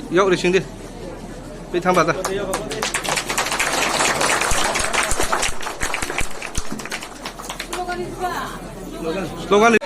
Yuk di sini, pitang bata. Slogan.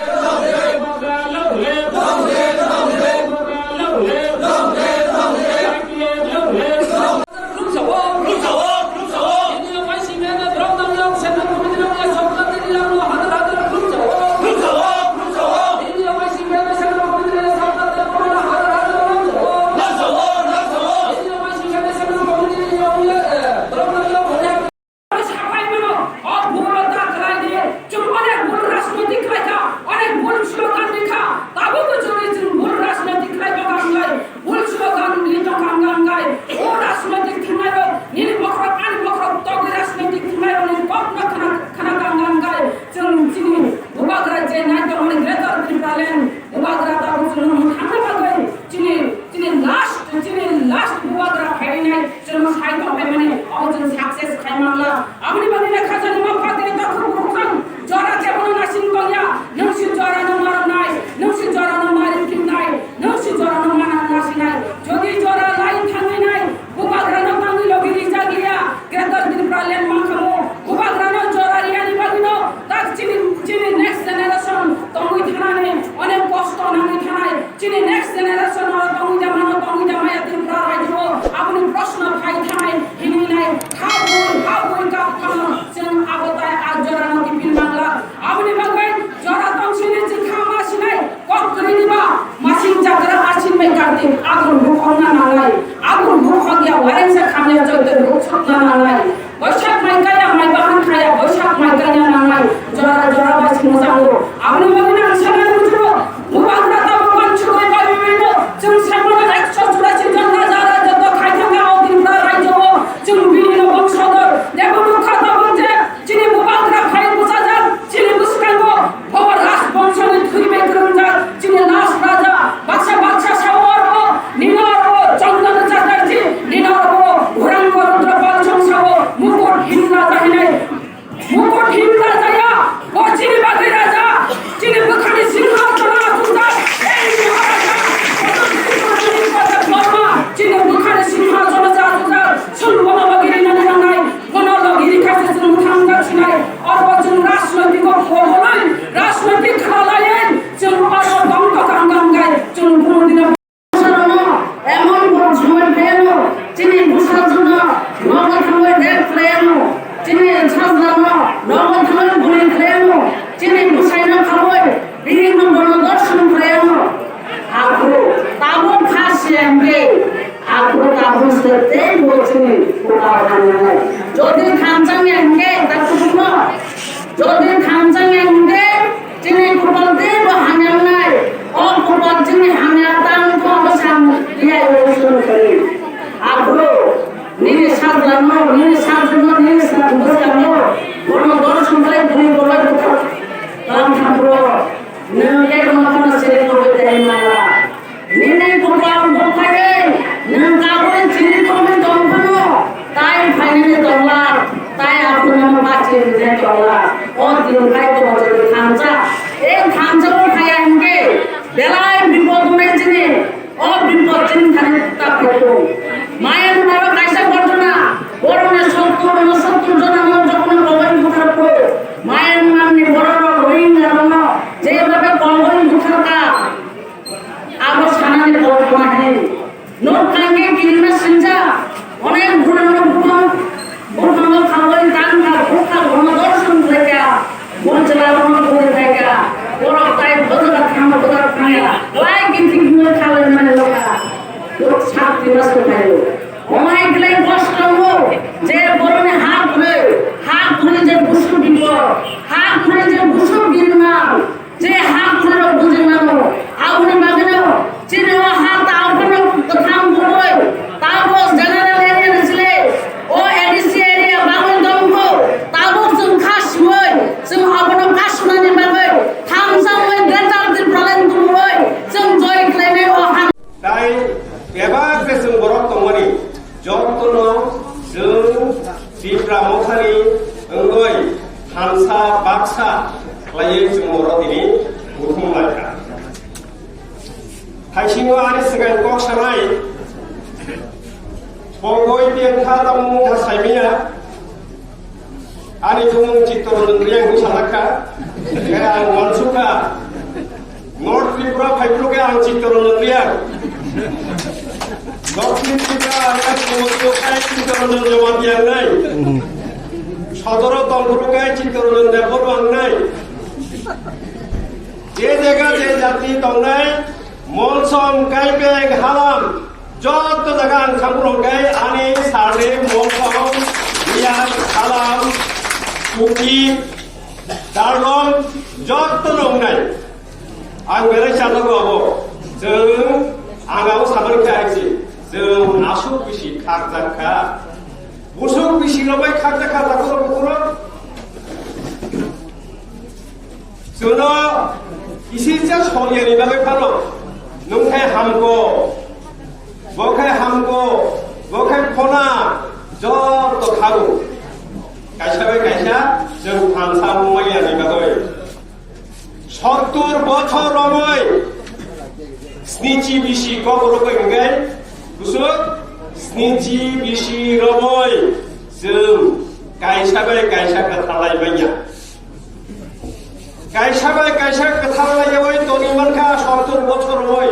তাই ফাইনালে দরবার তাই আপনার বাঁচিয়ে দিলেন দরবার খেতো মায়ের বাবা কাইসা করতো না বরণে 70-69 জন আমার যখন কবরী ঘুষার করে মায়ের নামে বড় রোহিঙ্গা রঙ যেভাবে কবরী ঘুষাটা আবার সানানে বড় মাহে নোট কাঙ্গে কিলমে সিনজা অনেক ঘুরানো ঘুরানো খাওয়াই কাঙ্গা ভুকা গণদর্শন থেকে বঞ্চলা রঙ করে থেকে বড় তাই বদলা খাঙ্গা লাই কিন্তু খাওয়াই মানে লোকা লোক 7 মাস করে ওমাই গলাই কষ্ট যে বরণে হাত ধরে যে বুসু দিব হাত ধরে যে বুসু দিব না যে হাত ধরে বুঝে মানো আউনি মাগনো চিনে হাত আউনি থাম বই তারপর জেনারেল এরিয়া ছিলে ও এডিসি এরিয়া বাগল দমক তারপর जों খাস মই जों আবনো কাশনানি বাগৈ থাম সামৈ গ্রেটার দি প্রলেন দুই जों জয় ক্লেনে ও হাম তাই बेबागै जों बरफ दंमोन जत्न जों बिफ्रा मखानि ओंगै हानसा बाक्सा खालायो जों बर' दिनै बुथुमलायखा खायसेनो आरो सिगां कक सानाय बगै बेंखा दामु हासायमिया आरो जों चित्तरन्जन रियां सानाखा आं मानसुखा नर्थ त्रिपुरा फाइफ्लुके आं चित्तरन्जन रियां दक्षिण त्रिपुरा आरो समस्तखाय चित्तरन्जन जमा दियांनाय सदर दंखलुखाय चित्तरन्जन देवर आंनाय जे जायगा जे जाति दंनाय मलसम गायबेग हालाम जत जायगा आं खामुलंगाय आनि सारने मलसम रियां हालाम कुकी दारलम जत दंनाय आं बेलाय जानांगौ आबो जों आंनाव साननानै आरोखि जों आसुक बिसि खागजाखा बुसुक बिसिलबाय खागजाखा जाखौ बखरो जोंनो इसेसो सलियानि बागै फानो नोंखाय हामगौ बखाय फना जत खागौ गायसाबाय गायसा जों फानसा मुमायानि बागै 70 বছর রময় स्निजि बिसि गबर'खै ओंखाय गुसुक स्निजि बिसि रमय जों गायसाबाय गायसा गोथारलायबायया गायसाबाय गायसा गोथारलायबाय दनिमानखा 70 বছর रमय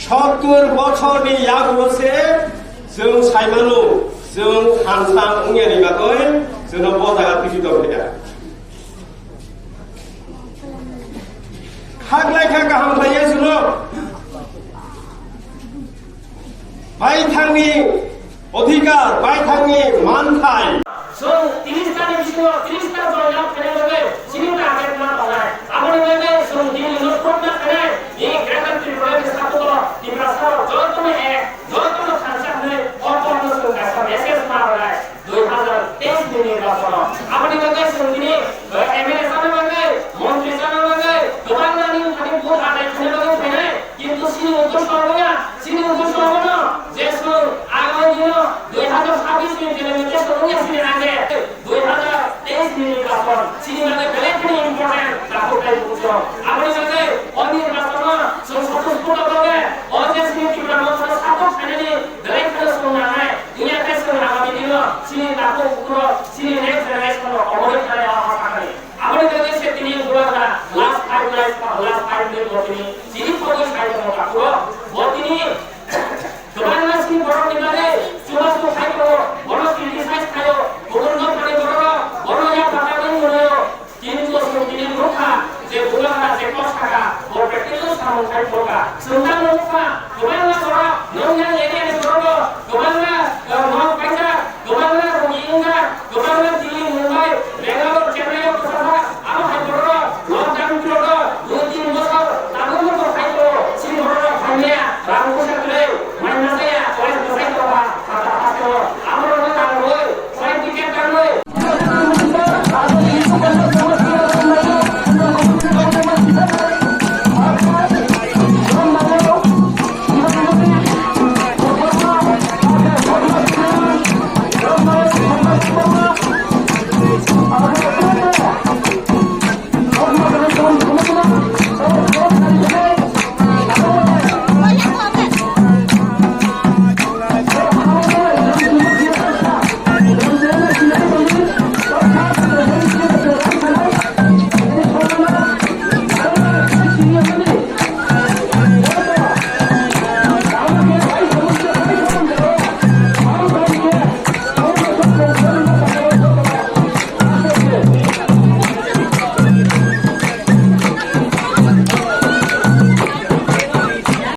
70 বছরनि यागुलसे जों सायमानो जों हानसा उंयानि बागै जोंनो बजागा तिबि दंफैया खागलायखा गाहाम थायो जोंनो बायथांनि अधिकार बायथांनि मानथाय जों 30 टा बिसिनो 30 टा जयला फैनानै सिनिटा आगेमा बालाय आबोनिबायदि जों दिनै न'खरना थानाय इ ग्रेटार त्रिपुरा स्थापना तिब्रासा जतने जतने खानसाने अकर्म जों गासा मेसेज मारबाय 2023 नि निर्वाचन आबोनिबायदि जों दिनै एमएलए जानोबागै मन्त्रि जानोबागै गोबां नानि खालि भोट आदाय खालामनो फैनाय किन्तु सिनि उद्देश्य नङा सिनि उद्देश्य नङा जे जों आगामी दिनाव 2026 नि जेनेरेशन सोलोंया सिनि आगे 2023 नि निर्वाचन सिनि माने बेलेगनि इम्पोर्टेन्ट राखौटाय बुझो आबोनिबागै अनि निर्वाचन जों सतस्फुट दगे अजे सिनि त्रिपुरा मन्थ्रा सातो फाइनानि बेलेगखौ सोलोंनानै इया टेस्ट आगामी दिनाव सिनि राखौ बुझो सिनि नेक्स्ट जेनेरेशन अबोरै थानाय आहाखानि आबोनिबागै सेतिनि गुलागा लास्ट 5 मिनिट बतिनि सिनि फटो साइडनो राखौ बतिनि गोबां मानसिनि बर'नि बागै समाजखौ खायखौ बर' क्रिटिसाइज खायो गुबुन न'फोरनि बर'या बागानि मोनो किन्तु जों दिनै रोखा जे गुलागा जे कष्टागा बर' प्रेक्टिकल सामन्थाय बर'गा सोंदां न'फा गोबां बर' नोंया एरियानि बर' गोबां